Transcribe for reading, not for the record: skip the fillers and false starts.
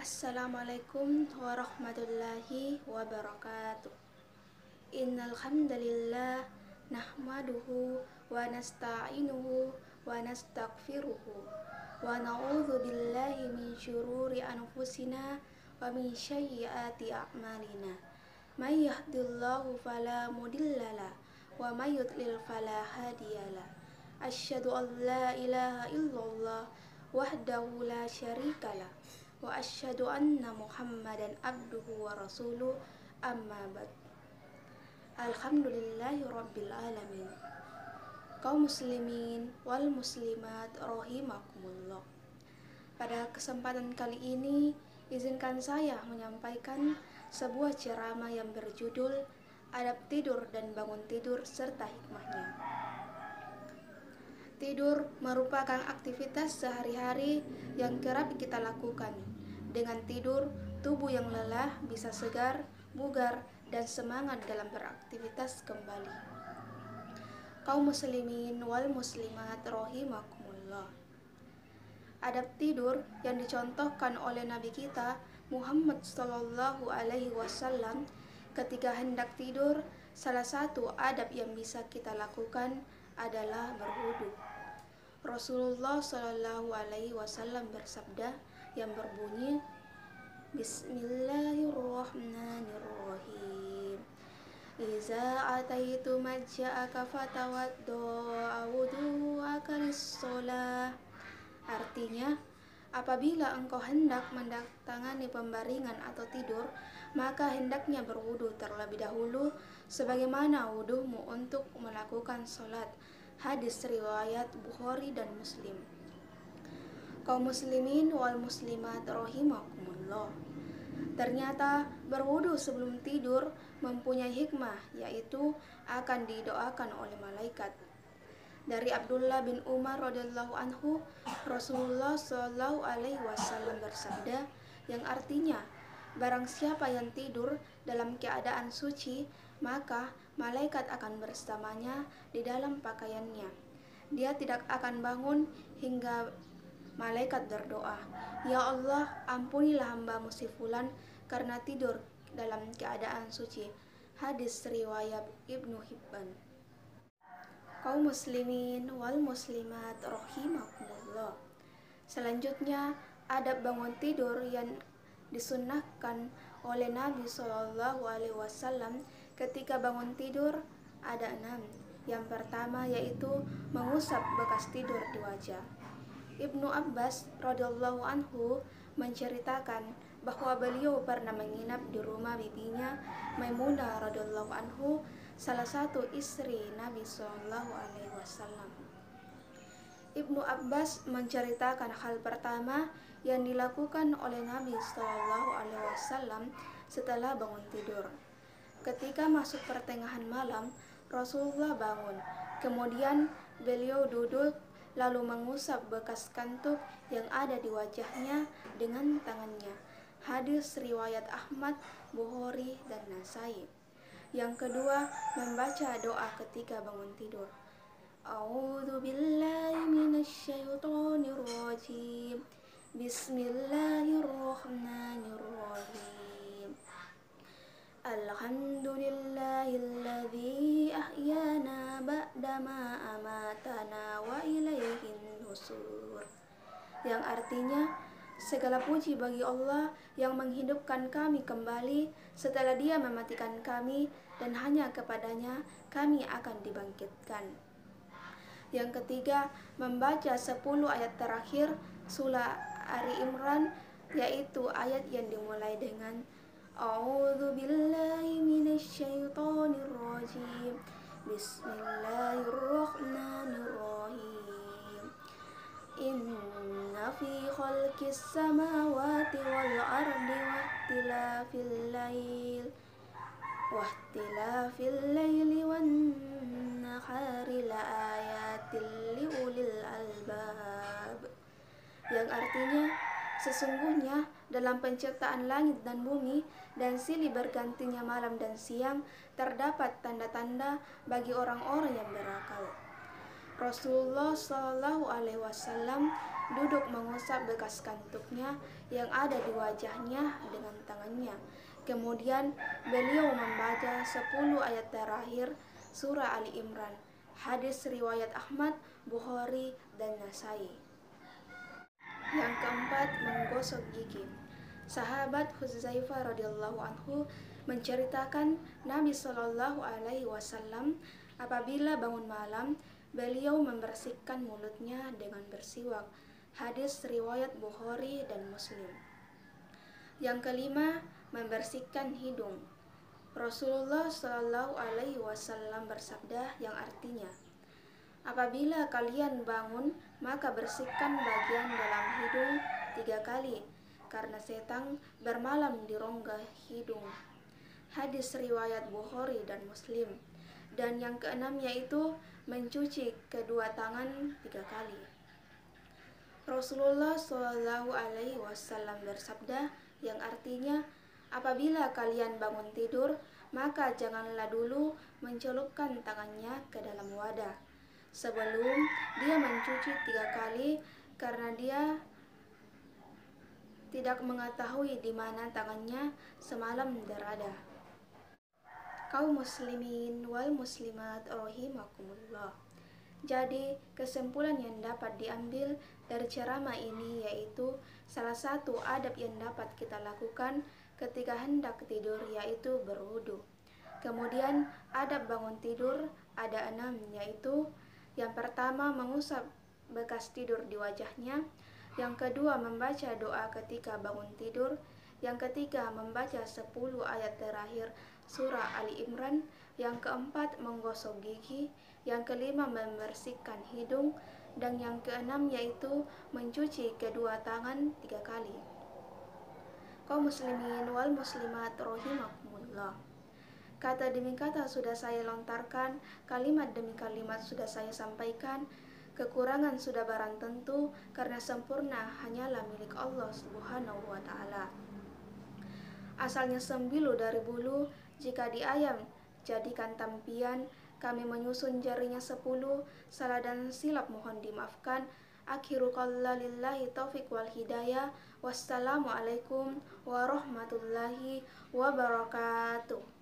Assalamualaikum warahmatullahi wabarakatuh. Innal hamdalillah nahmaduhu wa nasta'inuhu wa nastaghfiruhu wa na'udzu billahi min syururi anfusina wa min sayyiati a'malina. May yahdihillahu fala mudhillalah wa may yudlil fala hadiyalah. Asyhadu an la ilaha illallah wahdahu la syarikalah wa asyhadu anna Muhammadan abduhu wa rasuluh, amma ba'd. Alhamdulillahi rabbil alamin. Kaum muslimin wal muslimat rahimakumullah. Pada kesempatan kali ini izinkan saya menyampaikan sebuah ceramah yang berjudul Adab Tidur dan Bangun Tidur serta Hikmahnya. Tidur merupakan aktivitas sehari-hari yang kerap kita lakukan. Dengan tidur, tubuh yang lelah bisa segar, bugar, dan semangat dalam beraktivitas kembali. Kaum muslimin wal muslimat rahimakumullah. Adab tidur yang dicontohkan oleh Nabi kita Muhammad sallallahu alaihi wasallam ketika hendak tidur, salah satu adab yang bisa kita lakukan adalah berwudu. Rasulullah sallallahu alaihi wasallam bersabda yang berbunyi, Bismillahirrahmanirrahim. Iza ataitu majja'aka fatawadda'a wudu'aka lis-shalah. Artinya, apabila engkau hendak mendatangani pembaringan atau tidur, maka hendaknya berwudu terlebih dahulu sebagaimana wudumu untuk melakukan sholat. Hadis riwayat Bukhari dan Muslim. Kaum muslimin wal muslimat rahimakumullah. Ternyata berwudu sebelum tidur mempunyai hikmah, yaitu akan didoakan oleh malaikat. Dari Abdullah bin Umar radhiyallahu anhu, Rasulullah shallallahu alaihi wasallam bersabda yang artinya, barang siapa yang tidur dalam keadaan suci, maka malaikat akan bersamanya di dalam pakaiannya. Dia tidak akan bangun hingga malaikat berdoa, Ya Allah, ampunilah hambamu si fulan karena tidur dalam keadaan suci. Hadis riwayat Ibnu Hibban. Kaum muslimin wal muslimat rahimakumullah. Selanjutnya, adab bangun tidur yang disunnahkan oleh Nabi Shallallahu alaihi wasallam ketika bangun tidur ada 6. Yang pertama yaitu mengusap bekas tidur di wajah. Ibnu Abbas radhiyallahu anhu menceritakan bahwa beliau pernah menginap di rumah bibinya Maimunah radhiyallahu anhu, salah satu istri Nabi Shallallahu alaihi wasallam. Ibnu Abbas menceritakan hal pertama yang dilakukan oleh Nabi Shallallahu alaihi wasallam setelah bangun tidur. Ketika masuk pertengahan malam, Rasulullah bangun. Kemudian beliau duduk lalu mengusap bekas kantuk yang ada di wajahnya dengan tangannya. Hadis riwayat Ahmad, Bukhari, dan Nasai. Yang kedua, membaca doa ketika bangun tidur. A'udzu billahi minasyaitonir rajim. Bismillahirrahmanirrahim. Alhamdulillahilladzi ahyana ba'dama amatana wa ilaihin nusur. Yang artinya, segala puji bagi Allah yang menghidupkan kami kembali setelah Dia mematikan kami, dan hanya kepadanya kami akan dibangkitkan. Yang ketiga, membaca 10 ayat terakhir surah Ali Imran, yaitu ayat yang dimulai dengan A'udzu billahi minasyaitonir rajim. Bismillahirrahmanirrahim. Inna fi khalqis samawati wal ardi wahtilafil laili wan nahari la ayatil liulil albab. Yang artinya, sesungguhnya dalam penciptaan langit dan bumi dan silih bergantinya malam dan siang terdapat tanda-tanda bagi orang-orang yang berakal. Rasulullah Shallallahu alaihi wasallam duduk mengusap bekas kantuknya yang ada di wajahnya dengan tangannya. Kemudian beliau membaca 10 ayat terakhir surah Ali Imran. Hadis riwayat Ahmad, Bukhari, dan Nasai. Yang keempat, menggosok gigi. Sahabat Hudzaifah radhiyallahu anhu menceritakan Nabi Shallallahu alaihi wasallam apabila bangun malam, beliau membersihkan mulutnya dengan bersiwak. Hadis riwayat Bukhari dan Muslim. Yang kelima, membersihkan hidung. Rasulullah Shallallahu alaihi wasallam bersabda yang artinya, apabila kalian bangun, maka bersihkan bagian dalam hidung 3 kali, karena setan bermalam di rongga hidung. Hadis riwayat Bukhari dan Muslim. Dan yang keenam yaitu mencuci kedua tangan 3 kali. Rasulullah Shallallahu alaihi wasallam bersabda yang artinya, apabila kalian bangun tidur, maka janganlah dulu mencelupkan tangannya ke dalam wadah sebelum dia mencuci 3 kali, karena dia tidak mengetahui di mana tangannya semalam berada. Kaum muslimin wal muslimat rahimakumullah. Jadi kesimpulan yang dapat diambil dari ceramah ini yaitu salah satu adab yang dapat kita lakukan ketika hendak tidur yaitu berwudu. Kemudian adab bangun tidur ada 6, yaitu yang pertama mengusap bekas tidur di wajahnya, yang kedua membaca doa ketika bangun tidur, yang ketiga membaca 10 ayat terakhir surah Ali Imran, yang keempat menggosok gigi, yang kelima membersihkan hidung, dan yang keenam yaitu mencuci kedua tangan 3 kali. Kaum muslimin wal muslimat rahimakumullah. Kata demi kata sudah saya lontarkan, kalimat demi kalimat sudah saya sampaikan. Kekurangan sudah barang tentu, karena sempurna hanyalah milik Allah Subhanahu wa ta'ala. Asalnya sembilu dari bulu, jika di ayam jadikan tampian, kami menyusun jarinya 10, salah dan silap mohon dimaafkan. Akhiru qalla lillahi taufiq wal hidayah. Wassalamualaikum warahmatullahi wabarakatuh.